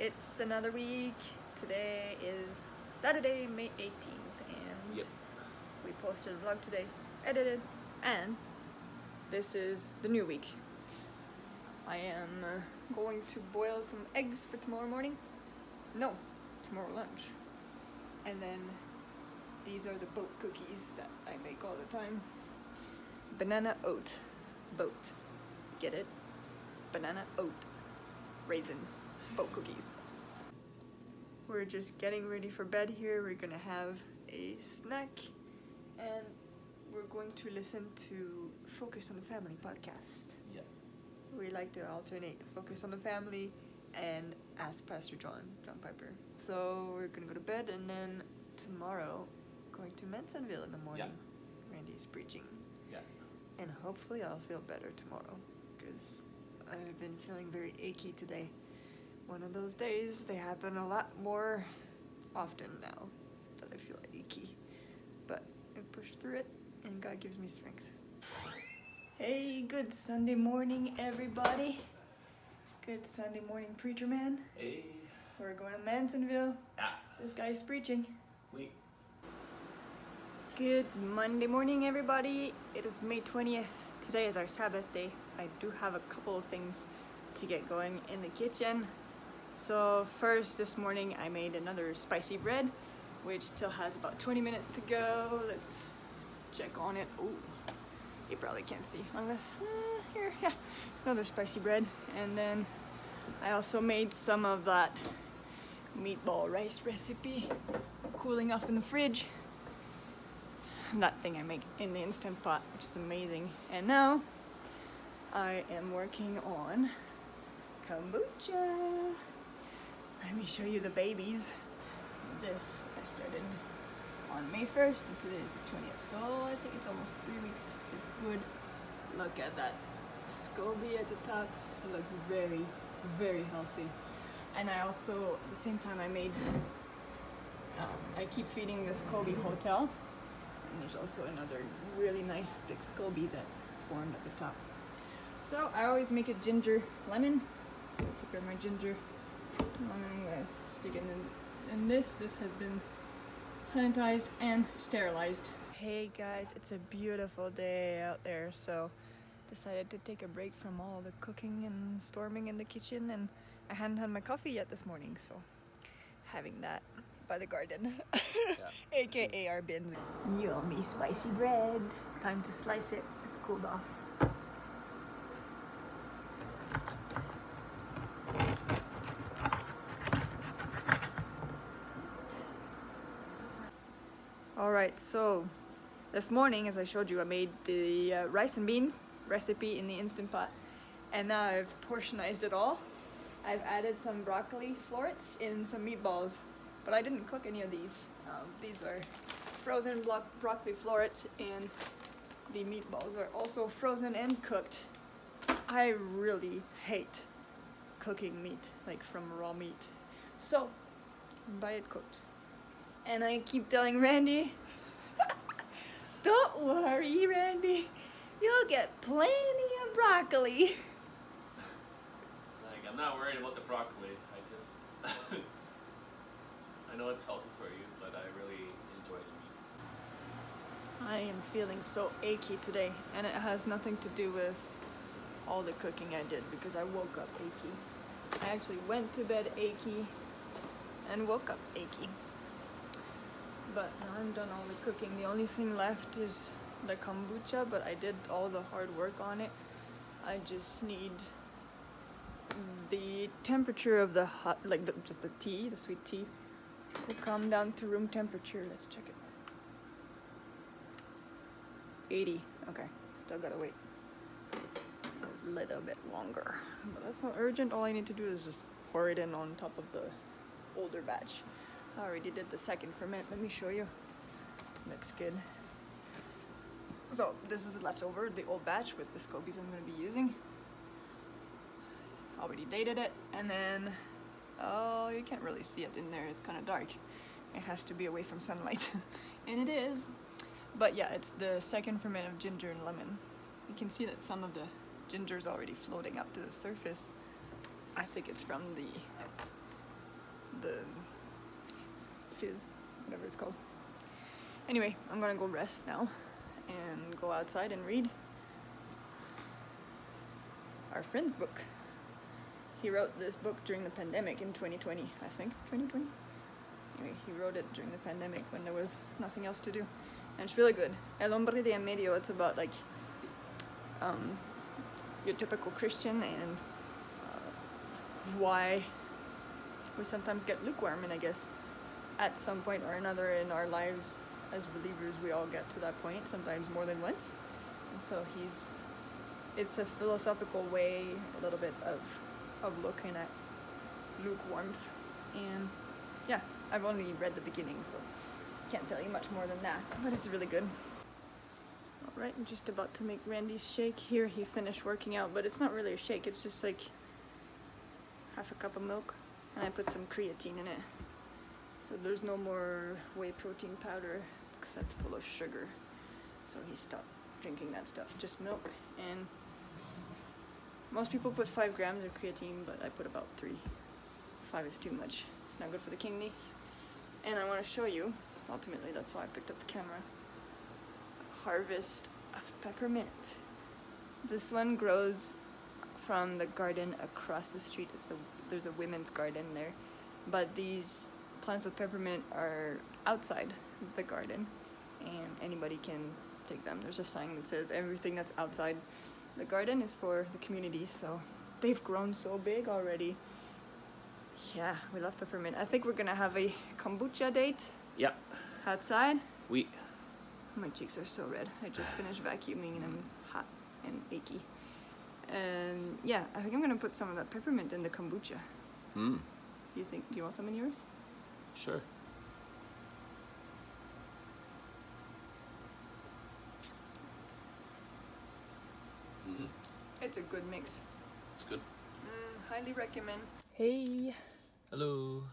It's another week. Today is Saturday, May 18th, and we posted a vlog today, edited, and this is the new week. I am going to boil some eggs for tomorrow morning. No, tomorrow lunch. And then these are the boat cookies that I make all the time. Banana oat. Boat. Get it? Banana oat. Raisins. Boat cookies. We're just getting ready for bed here. We're gonna have a snack and we're going to listen to Focus on the Family podcast. Yeah. We like to alternate Focus on the Family and Ask Pastor John Piper. So we're gonna go to bed and then tomorrow going to Mansonville in the morning. Yeah. Randy's preaching. Yeah. And hopefully I'll feel better tomorrow because I've been feeling very achy today. One of those days, they happen a lot more often now that I feel achy. But I pushed through it and God gives me strength. Hey, good Sunday morning, everybody. Good Sunday morning, preacher man. Hey. We're going to Mansonville. Yeah. This guy's preaching. We. Good Monday morning, everybody. It is May 20th. Today is our Sabbath day. I do have a couple of things to get going in the kitchen. So first, this morning I made another spicy bread, which still has about 20 minutes to go. Let's check on it. Oh, you probably can't see unless here. Yeah, it's another spicy bread. And then I also made some of that meatball rice recipe cooling off in the fridge. That thing I make in the Instant Pot, which is amazing. And now I am working on kombucha. Let me show you the babies. This I started on May 1st and today is the 20th, so I think it's almost 3 weeks. It's good. Look at that SCOBY at the top. It looks very, very healthy. And I also, at the same time, I made, I keep feeding this SCOBY hotel. And there's also another really nice thick SCOBY that formed at the top. So I always make it ginger lemon. So I prepare my ginger. I'm gonna stick it in this. This has been sanitized and sterilized. Hey guys, it's a beautiful day out there, so decided to take a break from all the cooking and storming in the kitchen, and I hadn't had my coffee yet this morning, so having that by the garden. Yeah. AKA our bins. Yummy spicy bread. Time to slice it. It's cooled off. Alright, so this morning, as I showed you, I made the rice and beans recipe in the Instant Pot, and now I've portionized it all. I've added some broccoli florets in some meatballs, but I didn't cook any of these. These are frozen broccoli florets, and the meatballs are also frozen and cooked. I really hate cooking meat, like from raw meat, so buy it cooked. And I keep telling Randy, don't worry, Randy, you'll get plenty of broccoli. Like, I'm not worried about the broccoli. I just, I know it's healthy for you, but I really enjoy the meat. I am feeling so achy today, and it has nothing to do with all the cooking I did because I woke up achy. I actually went to bed achy and woke up achy. But now I'm done all the cooking. The only thing left is the kombucha, but I did all the hard work on it. I just need the temperature of the hot, like just the tea, the sweet tea, to come down to room temperature. Let's check it. 80. Okay, still gotta wait a little bit longer. But that's not urgent. All I need to do is just pour it in on top of the older batch. I already did the second ferment. Let me show you. Looks good. So this is the leftover, the old batch with the SCOBYs I'm going to be using. Already dated it, and then oh, you can't really see it in there. It's kind of dark. It has to be away from sunlight, and it is. But yeah, it's the second ferment of ginger and lemon. You can see that some of the ginger's already floating up to the surface. I think it's from the couches, whatever it's called. Anyway, I'm gonna go rest now and go outside and read our friend's book. He wrote this book during the pandemic in 2020, I think, 2020? Anyway, he wrote it during the pandemic when there was nothing else to do. And it's really good. El Hombre de en Medio, it's about like your typical Christian and why we sometimes get lukewarm, and I guess at some point or another in our lives as believers we all get to that point, sometimes more than once. And so it's a philosophical way a little bit of looking at lukewarmth. And yeah, I've only read the beginning, so can't tell you much more than that, but it's really good. Alright, I'm just about to make Randy's shake. Here he finished working out, but it's not really a shake, it's just like half a cup of milk, and I put some creatine in it. So there's no more whey protein powder, because that's full of sugar. So he stopped drinking that stuff, just milk. And most people put 5 grams of creatine, but I put about 3. 5 is too much. It's not good for the kidneys. And I want to show you, ultimately that's why I picked up the camera, a harvest of peppermint. This one grows from the garden across the street. There's a women's garden there, but these plants of peppermint are outside the garden and anybody can take them. There's a sign that says everything that's outside the garden is for the community, so they've grown so big already. Yeah, we love peppermint. I think we're gonna have a kombucha date. Yep. Outside. We. My cheeks are so red. I just finished vacuuming and I'm hot and achy. Yeah, I think I'm gonna put some of that peppermint in the kombucha. Mm. Do you want some in yours? Sure. Mm. It's a good mix. It's good. Highly recommend. Hey. Hello.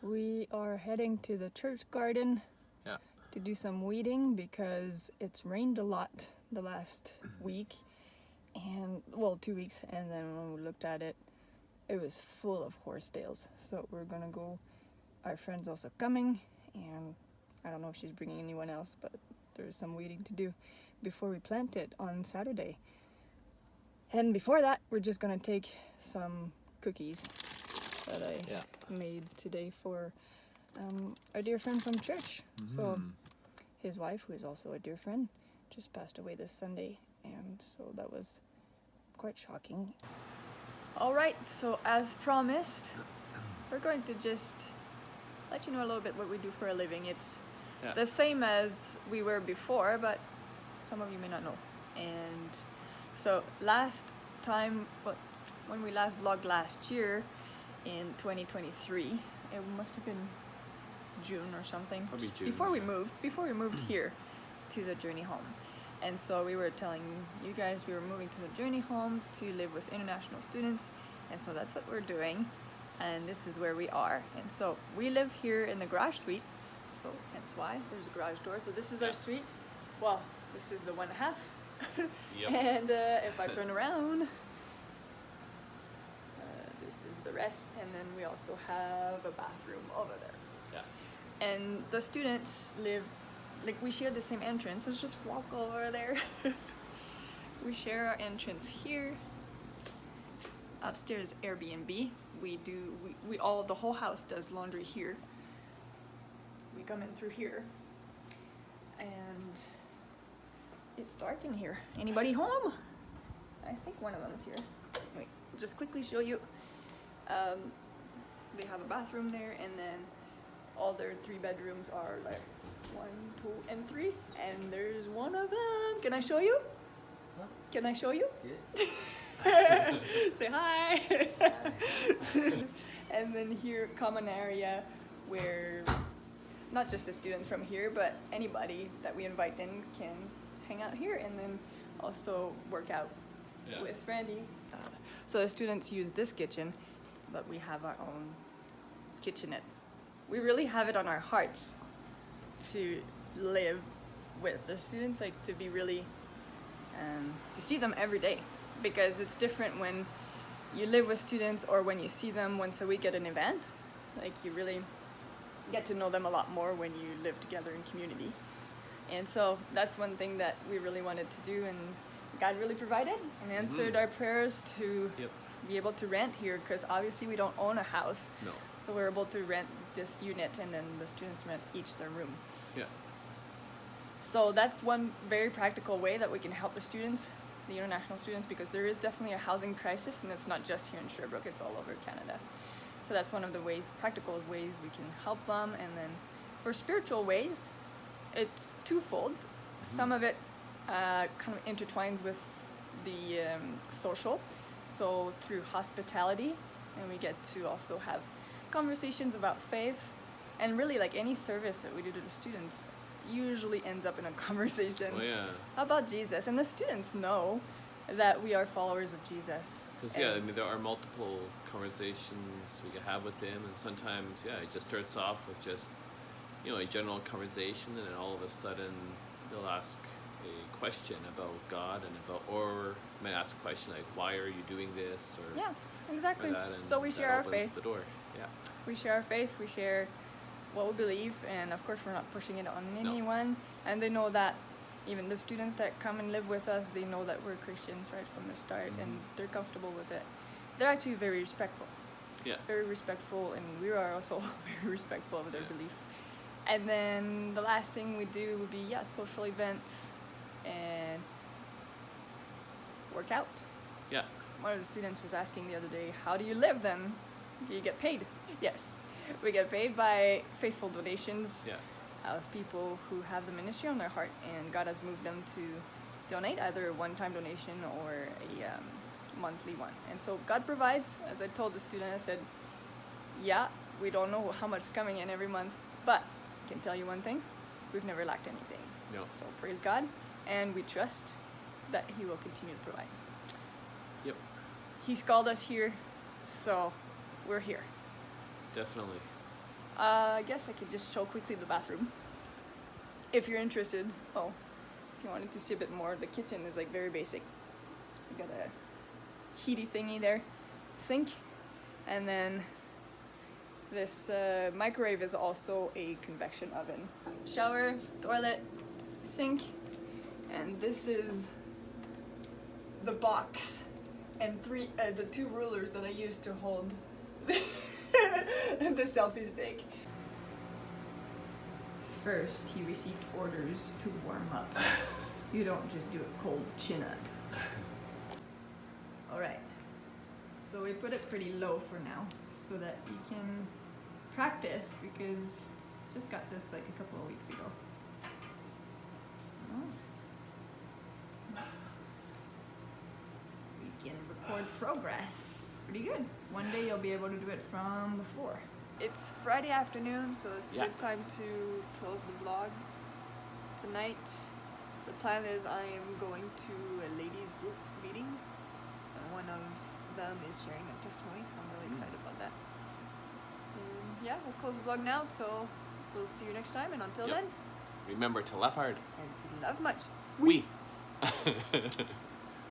We are heading to the church garden. Yeah. To do some weeding because it's rained a lot the last week. And, well, 2 weeks. And then when we looked at it, it was full of horsetails. So we're gonna go. Our friend's also coming, and I don't know if she's bringing anyone else, but there's some weeding to do before we plant it on Saturday. And before that, we're just gonna take some cookies that I made today for a dear friend from church. So his wife, who is also a dear friend, just passed away this Sunday, and so that was quite shocking. All right, so as promised, we're going to just let you know a little bit what we do for a living. It's the same as we were before, but some of you may not know. And so last time, when we last vlogged last year in 2023, it must have been June or something. Probably June. Before we moved here to the Journey Home. And so we were telling you guys we were moving to the Journey Home to live with international students. And so that's what we're doing. And this is where we are. And so we live here in the garage suite. So hence why there's a garage door. So this is our suite. Well, this is the 1.5. Yep. And if I turn around, this is the rest. And then we also have a bathroom over there. Yeah. And the students live, like, we share the same entrance. Let's just walk over there. We share our entrance here. Upstairs Airbnb. The whole house does laundry here. We come in through here. And it's dark in here. Anybody home? I think one of them is here. Wait, just quickly show you. They have a bathroom there, and then all their 3 bedrooms are like 1, 2, and 3. And there's one of them. Can I show you? What? Can I show you? Yes. Say hi. And then here, common area where not just the students from here, but anybody that we invite in can hang out here and then also work out with Randy. So the students use this kitchen, but we have our own kitchenette. We really have it on our hearts to live with the students, like to be really, to see them every day. Because it's different when you live with students or when you see them once a week at an event. Like you get to know them a lot more when you live together in community. And so that's one thing that we really wanted to do, and God really provided and answered our prayers to be able to rent here, because obviously we don't own a house. No. So we're able to rent this unit, and then the students rent each their room. Yeah. So that's one very practical way that we can help the students, the international students, because there is definitely a housing crisis, and it's not just here in Sherbrooke, it's all over Canada. So that's one of the ways, practical ways we can help them. And then for spiritual ways, it's twofold. Some of it kind of intertwines with the social, so through hospitality, and we get to also have conversations about faith, and really like any service that we do to the students usually ends up in a conversation about Jesus, and the students know that we are followers of Jesus. Because I mean, there are multiple conversations we can have with them, and sometimes it just starts off with just a general conversation, and then all of a sudden they'll ask a question about God, and or might ask a question like, why are you doing this, or exactly. that, and so we share our faith. The door. We share our faith, we share what we believe, and of course we're not pushing it on anyone. And they know that even the students that come and live with us, they know that we're Christians right from the start, and they're comfortable with it. They're actually very respectful. Very respectful, and we are also very respectful of their belief. And then the last thing we do would be social events and work out. One of the students was asking the other day, how do you live then? Do you get paid? Yes, we get paid by faithful donations of people who have the ministry on their heart, and God has moved them to donate, either a one-time donation or a monthly one. And so God provides. As I told the student, I said, we don't know how much is coming in every month, but I can tell you one thing, we've never lacked anything. So praise God, and we trust that He will continue to provide. He's called us here, so we're here. Definitely. I guess I could just show quickly the bathroom, if you're interested. If you wanted to see a bit more, the kitchen is like very basic. We got a heaty thingy there, sink, and then this microwave is also a convection oven. Shower, toilet, sink, and this is the box and the 2 rulers that I use to hold the selfie stick. First, he received orders to warm up. You don't just do a cold chin up. Alright, so we put it pretty low for now so that we can practice, because just got this like a couple of weeks ago. We can record progress. Pretty good. One day you'll be able to do it from the floor. It's Friday afternoon, so it's a good time to close the vlog. Tonight, the plan is I am going to a ladies group meeting. One of them is sharing a testimony, so I'm really excited about that. And we'll close the vlog now, so we'll see you next time, and until then, remember to laugh hard and to love much. We.